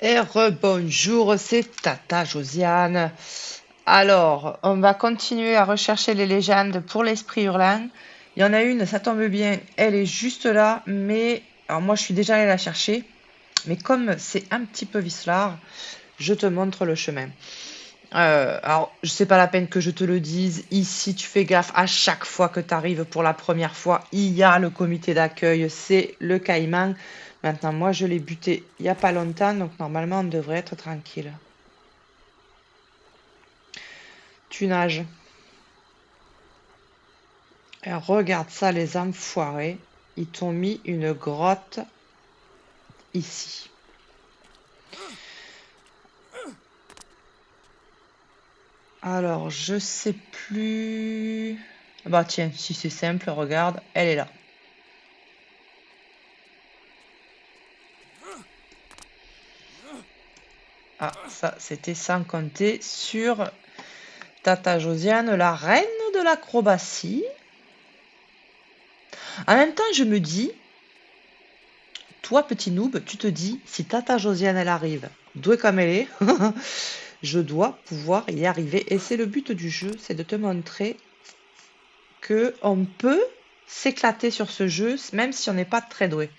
Et rebonjour, c'est Tata Josiane. Alors, on va continuer à rechercher les légendes pour l'esprit hurlant. Il y en a une, ça tombe bien, elle est juste là, mais alors moi je suis déjà allée la chercher, mais comme c'est un petit peu vicelard, je te montre le chemin. Alors, c'est pas la peine que je te le dise. Ici, tu fais gaffe à chaque fois que tu arrives pour la première fois. Il y a le comité d'accueil, c'est le caïman. Maintenant, moi, je l'ai buté il y a pas longtemps, donc normalement, on devrait être tranquille. Tu nages. Et regarde ça, les enfoirés. Ils t'ont mis une grotte ici. Alors, je sais plus. Bah tiens, si c'est simple, regarde, elle est là. Ah, ça, c'était sans compter sur Tata Josiane, la reine de l'acrobatie. En même temps, je me dis, toi, petit noob, tu te dis, si Tata Josiane, elle arrive, douée comme elle est, je dois pouvoir y arriver. Et c'est le but du jeu, c'est de te montrer que on peut s'éclater sur ce jeu, même si on n'est pas très doué.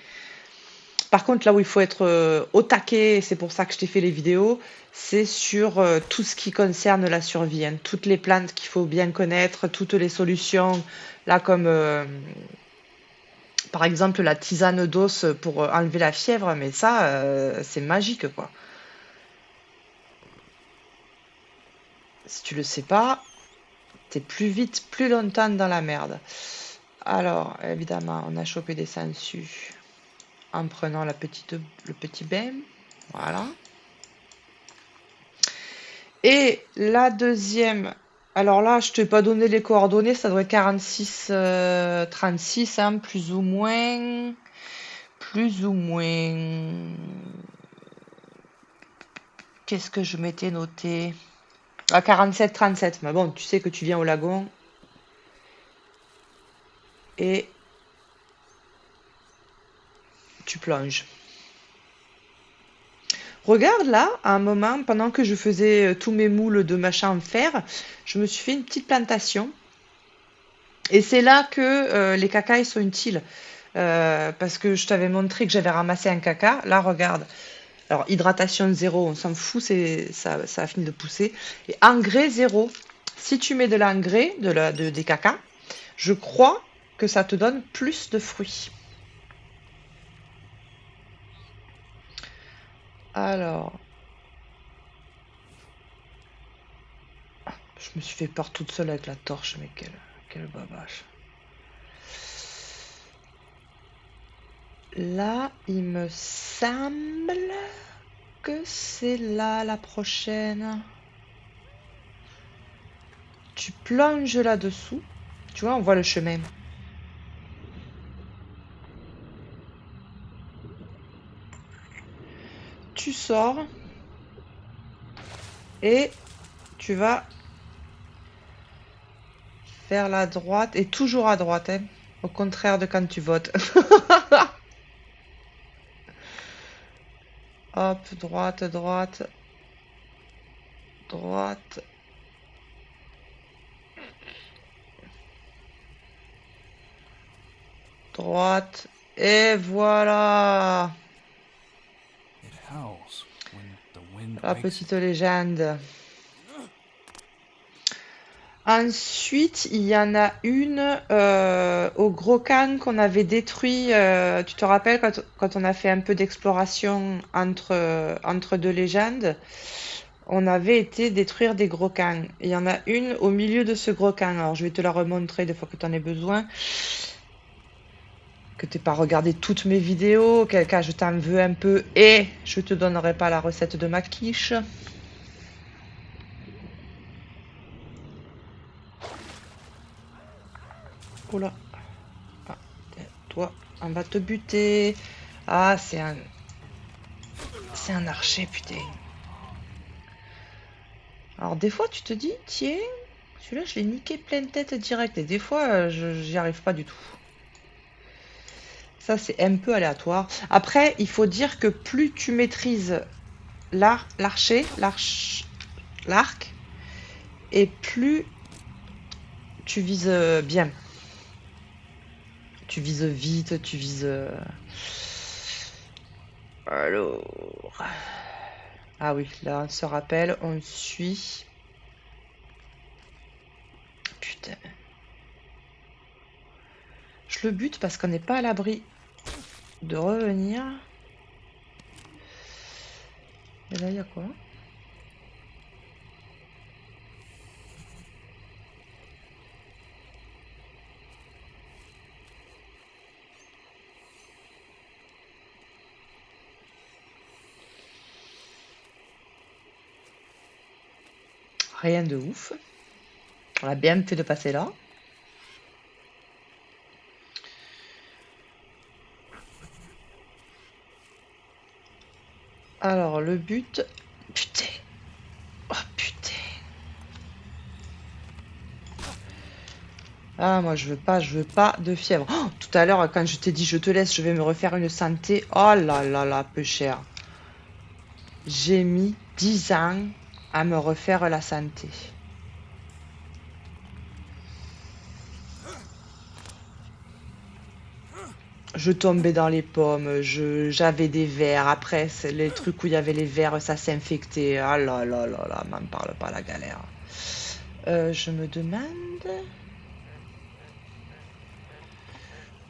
Par contre, là où il faut être au taquet, c'est pour ça que je t'ai fait les vidéos, c'est sur tout ce qui concerne la survie, hein. Toutes les plantes qu'il faut bien connaître, toutes les solutions, là comme par exemple la tisane d'os pour enlever la fièvre, mais ça, c'est magique quoi. Si tu le sais pas, t'es plus vite, plus longtemps dans la merde. Alors, évidemment, on a chopé des sangsues en prenant le petit bain. Voilà. Et la deuxième, alors là, je t'ai pas donné les coordonnées, ça doit être 46 36, hein, plus ou moins. Plus ou moins. Qu'est-ce que je m'étais noté? Ah, 47 37. Mais bon, tu sais que tu viens au lagon et tu plonges. Regarde là, à un moment, pendant que je faisais tous mes moules de machin en fer, je me suis fait une petite plantation. Et c'est là que les cacas ils sont utiles. Parce que je t'avais montré que j'avais ramassé un caca. Là, regarde. Alors, hydratation zéro, on s'en fout, ça a fini de pousser. Et engrais zéro. Si tu mets de l'engrais, des cacas, je crois que ça te donne plus de fruits. Alors, je me suis fait peur toute seule avec la torche, mais quelle babache. Là, il me semble que c'est là la prochaine. Tu plonges là-dessous. Tu vois, on voit le chemin. Tu sors et tu vas faire la droite et toujours à droite, hein, au contraire de quand tu votes. Hop, droite, droite, droite. Droite. Et voilà. La petite légende. Ensuite, il y en a une au Gros Khan qu'on avait détruit. Tu te rappelles quand on a fait un peu d'exploration entre deux légendes, on avait été détruire des Gros Khans. Il y en a une au milieu de ce Gros Khan. Alors, je vais te la remontrer des fois que tu en aies besoin. Que tu n'aies pas regardé toutes mes vidéos. Quel cas, je t'en veux un peu et je te donnerai pas la recette de ma quiche. Oh là. Ah, toi, on va te buter. Ah, c'est un archer, putain. Alors, des fois, tu te dis, tiens, celui-là, je l'ai niqué pleine tête direct. Et des fois, j'y arrive pas du tout. Ça, c'est un peu aléatoire. Après, il faut dire que plus tu maîtrises l'arc, et plus tu vises bien. Tu vises vite, tu vises... Alors... Ah oui, là, on se rappelle, on suit... Putain. Je le bute parce qu'on n'est pas à l'abri de revenir. Et là, il y a quoi? Rien de ouf. On a bien fait de passer là. Alors, le but... Putain. Oh, putain. Ah, moi, je veux pas de fièvre. Oh, tout à l'heure, quand je t'ai dit, je te laisse, je vais me refaire une santé. Oh là là là, peu cher. J'ai mis 10 ans à me refaire la santé. Je tombais dans les pommes, j'avais des vers. Après, les trucs où il y avait les vers, ça s'infectait. Ah là là là là, m'en parle pas, la galère. Je me demande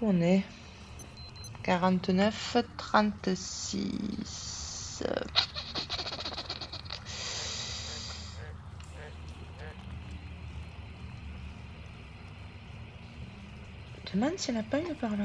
où on est. 49, 36. Je me demande s'il n'y en a pas une par là.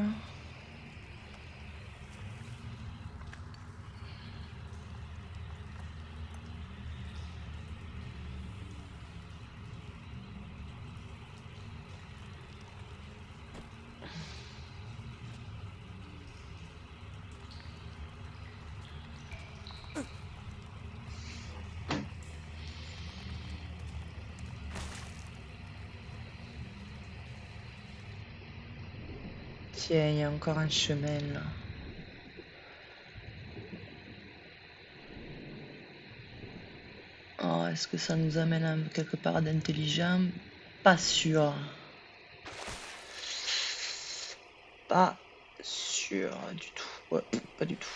Tiens, il y a encore un chemin là. Oh, est-ce que ça nous amène à quelque part d'intelligent? Pas sûr. Pas sûr du tout. Ouais, pas du tout.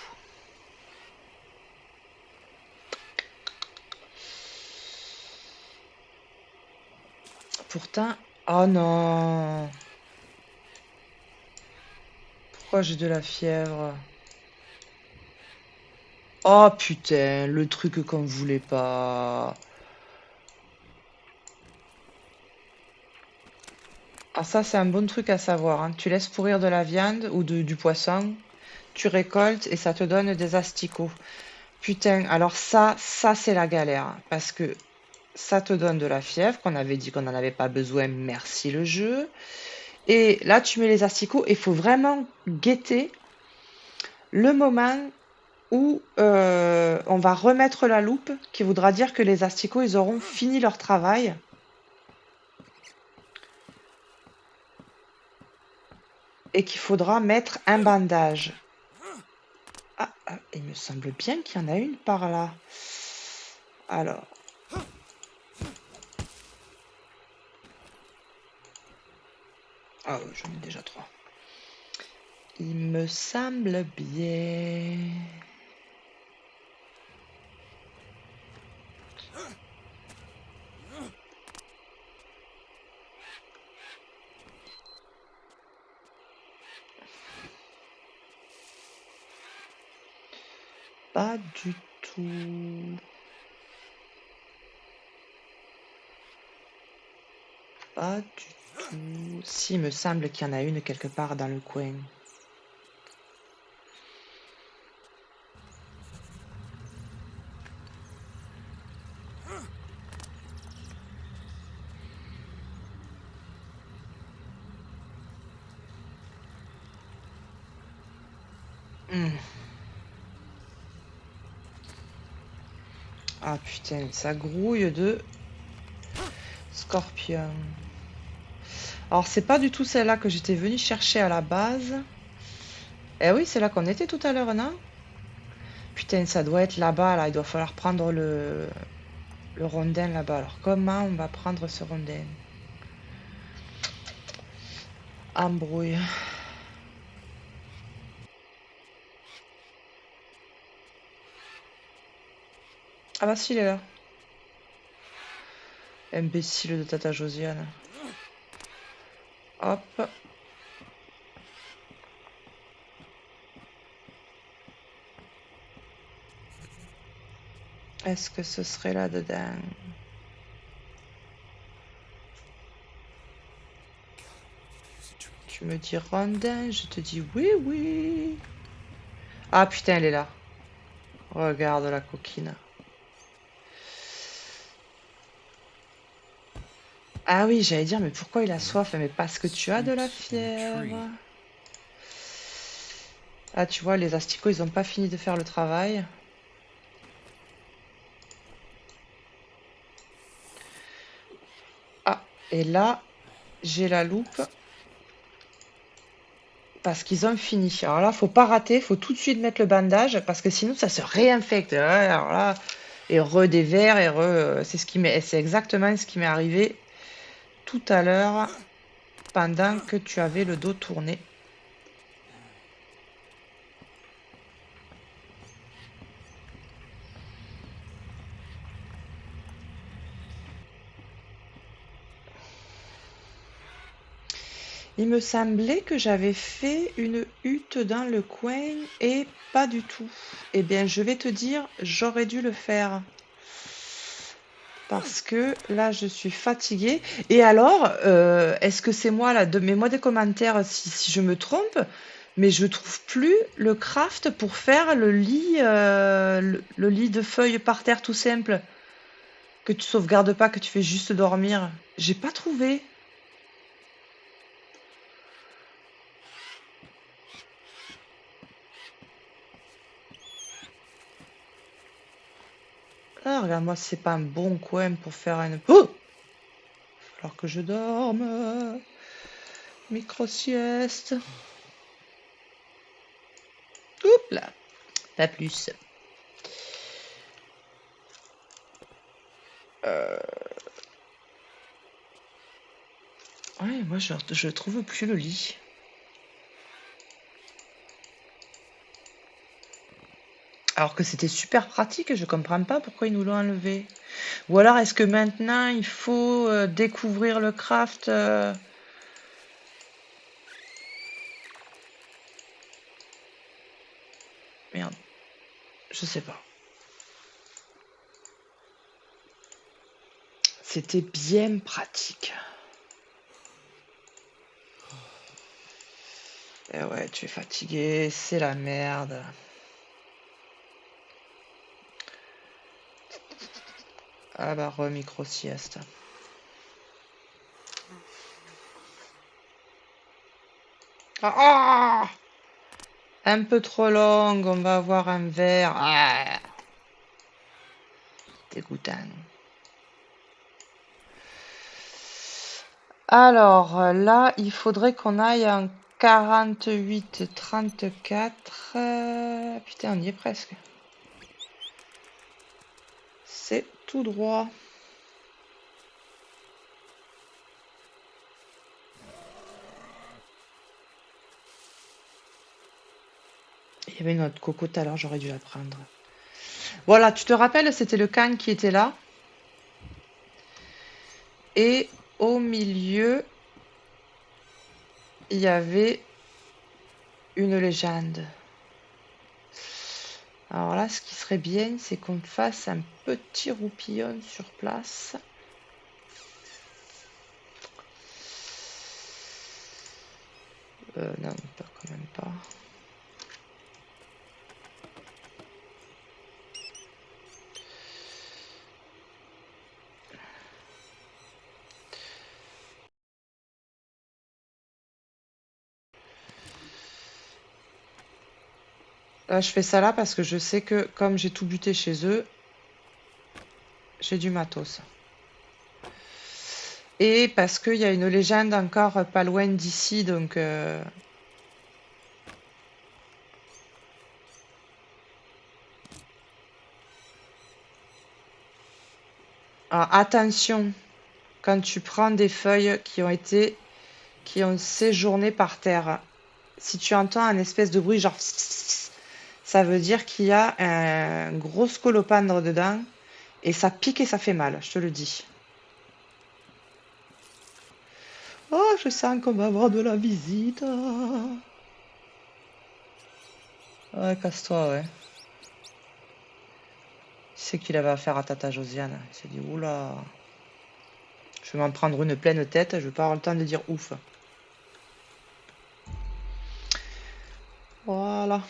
Pourtant... Oh non! Pourquoi j'ai de la fièvre? Oh putain, le truc qu'on voulait pas. Ah ça c'est un bon truc à savoir, hein. Tu laisses pourrir de la viande ou du poisson, tu récoltes et ça te donne des asticots. Putain, alors ça c'est la galère. Parce que ça te donne de la fièvre, qu'on avait dit qu'on n'en avait pas besoin, merci le jeu. Et là tu mets les asticots et il faut vraiment guetter le moment où on va remettre la loupe, qui voudra dire que les asticots, ils auront fini leur travail. Et qu'il faudra mettre un bandage. Ah, il me semble bien qu'il y en a une par là. Alors. Ah, j'en ai déjà 3. Il me semble bien... Pas du tout. Pas du tout. Si, il me semble qu'il y en a une quelque part dans le coin. Ah putain, ça grouille de scorpion. Alors, c'est pas du tout celle-là que j'étais venue chercher à la base. Eh oui, c'est là qu'on était tout à l'heure, non? Putain, ça doit être là-bas, là. Il doit falloir prendre le rondin là-bas. Alors, comment on va prendre ce rondin? Embrouille. Ah bah si, il est là. Imbécile de Tata Josiane. Hop. Est-ce que ce serait là-dedans? Tu me dis rondin, je te dis oui, oui. Ah putain, elle est là. Regarde la coquine. Ah oui, j'allais dire, mais pourquoi il a soif? Mais parce que tu as de la fièvre. Ah, tu vois, les asticots, ils ont pas fini de faire le travail. Ah, et là, j'ai la loupe. Parce qu'ils ont fini. Alors là, faut pas rater, faut tout de suite mettre le bandage, parce que sinon, ça se réinfecte. Ouais, alors là, et des vers, c'est exactement ce qui m'est arrivé tout à l'heure, pendant que tu avais le dos tourné. Il me semblait que j'avais fait une hutte dans le coin et pas du tout. Eh bien, je vais te dire, j'aurais dû le faire. Parce que là, je suis fatiguée. Et alors, est-ce que c'est moi là? Mets-moi des commentaires si je me trompe, mais je trouve plus le craft pour faire le lit, le lit de feuilles par terre tout simple, que tu sauvegardes pas, que tu fais juste dormir. J'ai pas trouvé. Ah, regarde-moi, c'est pas un bon coin pour faire une. Oh! Alors que je dorme. Micro-sieste. Oups là. Pas plus. Euh, Ouais, moi je trouve plus le lit. Alors que c'était super pratique, je comprends pas pourquoi ils nous l'ont enlevé. Ou alors est-ce que maintenant il faut découvrir le craft Merde, je sais pas. C'était bien pratique. Eh ouais, tu es fatigué, c'est la merde. Ah bah micro-sieste. Ah! Un peu trop longue, on va avoir un verre. Ah! Dégoûtant. Alors là, il faudrait qu'on aille en 48-34. Putain, on y est presque. C'est tout droit. Il y avait une autre cocotte alors, j'aurais dû la prendre. Voilà, tu te rappelles, c'était le can qui était là. Et au milieu, il y avait une légende. Alors là, ce qui serait bien, c'est qu'on fasse un petit roupillon sur place. Non, pas quand même pas. Là, je fais ça là parce que je sais que comme j'ai tout buté chez eux, j'ai du matos. Et parce qu'il y a une légende encore pas loin d'ici, donc Alors, attention, quand tu prends des feuilles qui ont séjourné par terre, si tu entends un espèce de bruit genre ça veut dire qu'il y a un gros scolopendre dedans et ça pique et ça fait mal, je te le dis. Oh, je sens qu'on va avoir de la visite. Ouais, casse-toi, ouais. Tu sais qu'il avait affaire à Tata Josiane. Il s'est dit, oula, je vais m'en prendre une pleine tête, je vais pas avoir le temps de dire ouf. Voilà.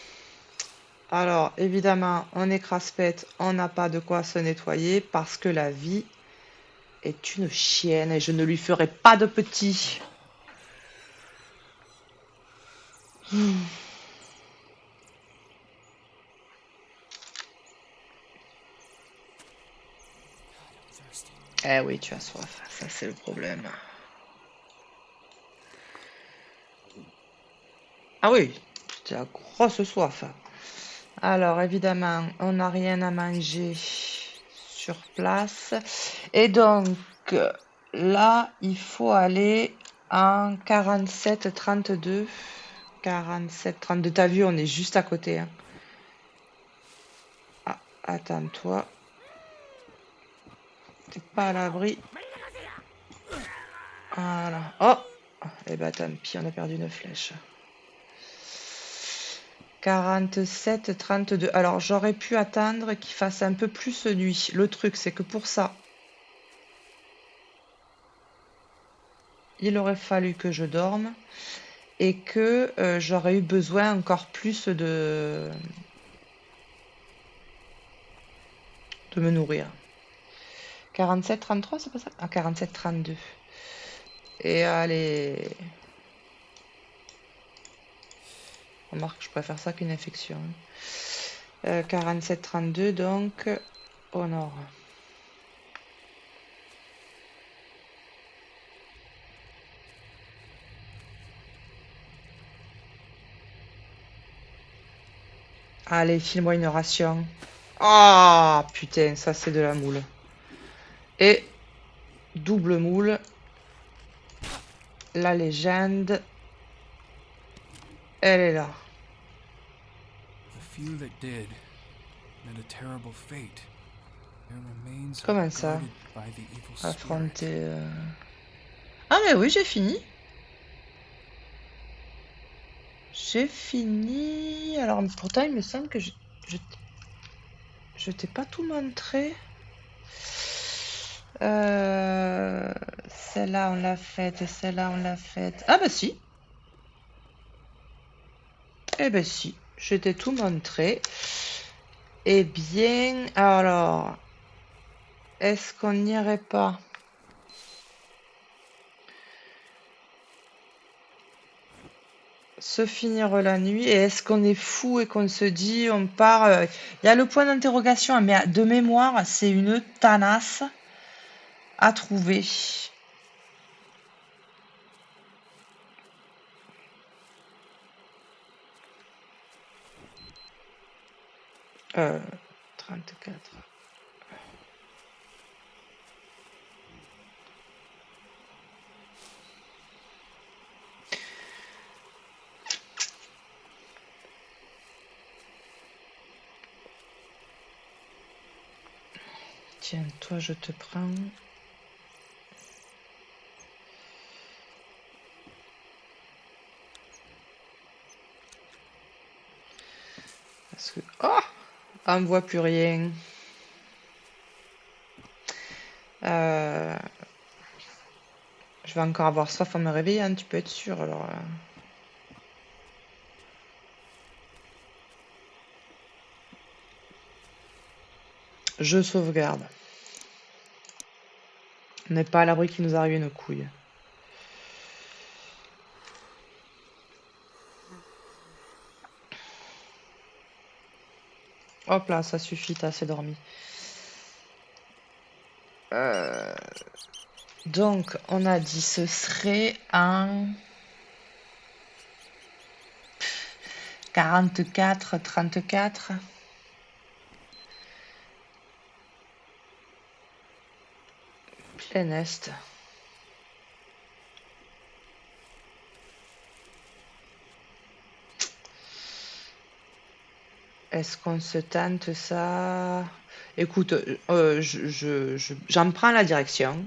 Alors, évidemment, on est crasse-pète, on n'a pas de quoi se nettoyer parce que la vie est une chienne et je ne lui ferai pas de petit. Eh oui, tu as soif, ça c'est le problème. Ah oui, tu as grosse soif. Alors, évidemment, on n'a rien à manger sur place. Et donc, là, il faut aller en 47-32. 47-32, t'as vu, on est juste à côté. Hein. Ah, attends-toi. T'es pas à l'abri. Voilà. Oh! Eh ben, tant pis, on a perdu une flèche. 47-32. Alors, j'aurais pu attendre qu'il fasse un peu plus nuit. Le truc, c'est que pour ça, il aurait fallu que je dorme et que j'aurais eu besoin encore plus de me nourrir. 47-33, c'est pas ça? Ah, 47-32. Et allez. Remarque, je préfère ça qu'une infection. 47-32, donc au nord. Allez, file-moi une ration. Ah, putain, ça c'est de la moule. Et double moule. La légende. Elle est là. Comment ça? Affronter. Ah, mais oui, j'ai fini. J'ai fini. Alors, pourtant, il me semble que je t'ai pas tout montré. Celle-là, on l'a faite et celle-là, on l'a faite. Ah, bah si. Eh ben si, je t'ai tout montré. Eh bien, alors, est-ce qu'on n'irait pas se finir la nuit et est-ce qu'on est fou et qu'on se dit on part il y a le point d'interrogation mais de mémoire c'est une tanasse à trouver. 34. Tiens, toi je te prends. Parce que... Oh, on ne voit plus rien. Je vais encore avoir soif en me réveillant, tu peux être sûr. Alors, je sauvegarde. On n'est pas à l'abri qu'il nous arrive une couille. Hop là, ça suffit, t'as assez dormi. Donc, on a dit ce serait un 44-34. Plein Est. Est-ce qu'on se tente ça? Écoute, j'en prends la direction.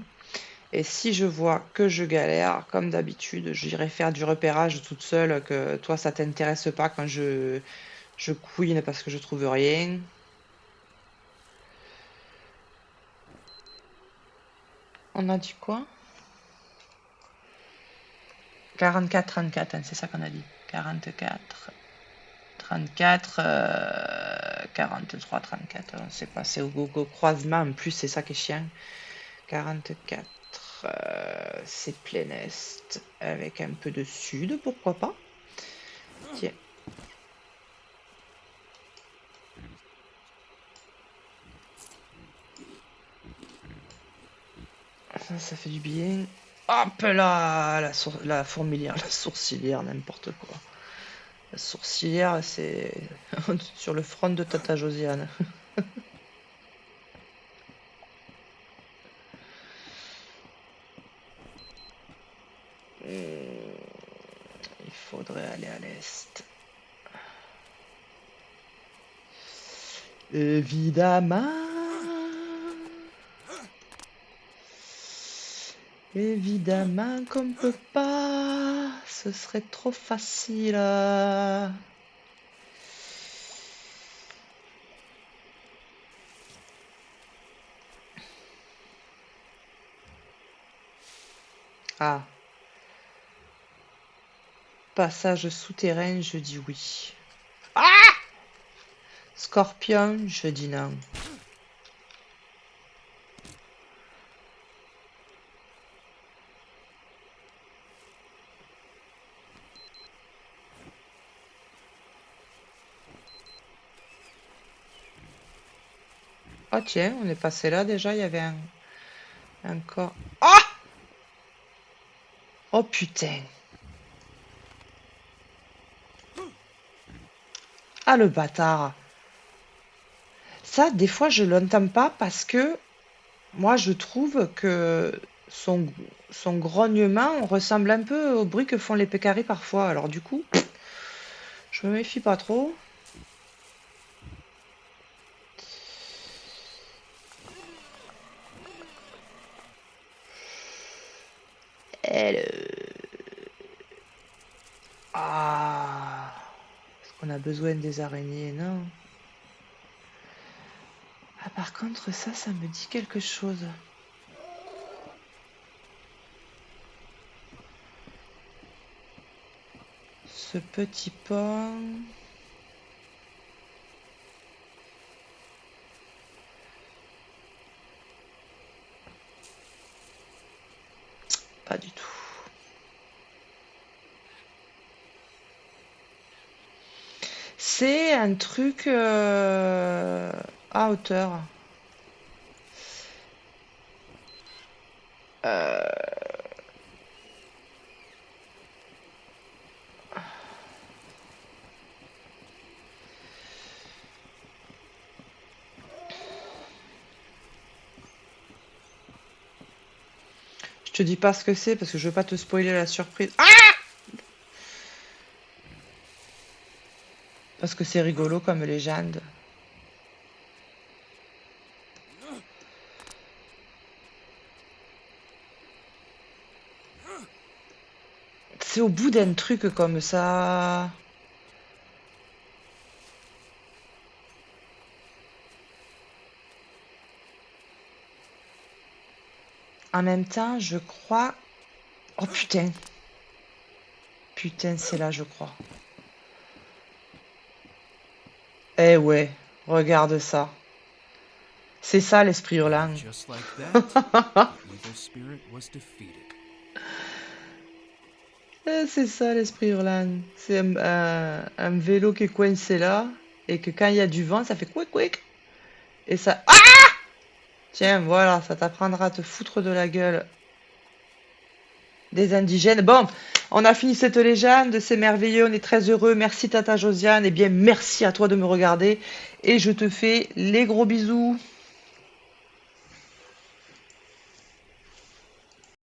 Et si je vois que je galère, comme d'habitude, j'irai faire du repérage toute seule, que toi, ça t'intéresse pas quand je couine parce que je trouve rien. On a dit quoi? 44, 34, hein, c'est ça qu'on a dit. 44, 34, 43, 34. On sait pas, c'est au croisement. En plus, c'est ça qui est chiant. 44, c'est plein Est. Avec un peu de Sud, pourquoi pas? Tiens. Ça fait du bien. Hop là, la fourmilière, la sourcilière, n'importe quoi. La sourcilière, c'est sur le front de Tata Josiane. Il faudrait aller à l'est. Évidemment. Évidemment qu'on peut pas. Ce serait trop facile. Ah. Passage souterrain, je dis oui. Ah! Scorpion, je dis non. Oh tiens, on est passé là déjà, il y avait un corps. Ah! Oh putain. Ah le bâtard. Ça, des fois, je l'entends pas parce que moi, je trouve que son grognement ressemble un peu au bruit que font les pécaris parfois. Alors du coup, je me méfie pas trop. Elle... Ah... Est-ce qu'on a besoin des araignées? Non. Ah, par contre, ça me dit quelque chose. Ce petit pont... Pas du tout. C'est un truc à hauteur. Je te dis pas ce que c'est parce que je veux pas te spoiler la surprise. Ah! Parce que c'est rigolo comme légende. C'est au bout d'un truc comme ça. En même temps, je crois... Oh putain. Putain, c'est là, je crois. Eh ouais, regarde ça. C'est ça l'esprit hurlant. C'est ça l'esprit hurlant. C'est un vélo qui est coincé là. Et que quand il y a du vent, ça fait couic couic. Et ça... Ah! Tiens, voilà, ça t'apprendra à te foutre de la gueule des indigènes. Bon, on a fini cette légende, c'est merveilleux, on est très heureux. Merci Tata Josiane, et bien merci à toi de me regarder. Et je te fais les gros bisous.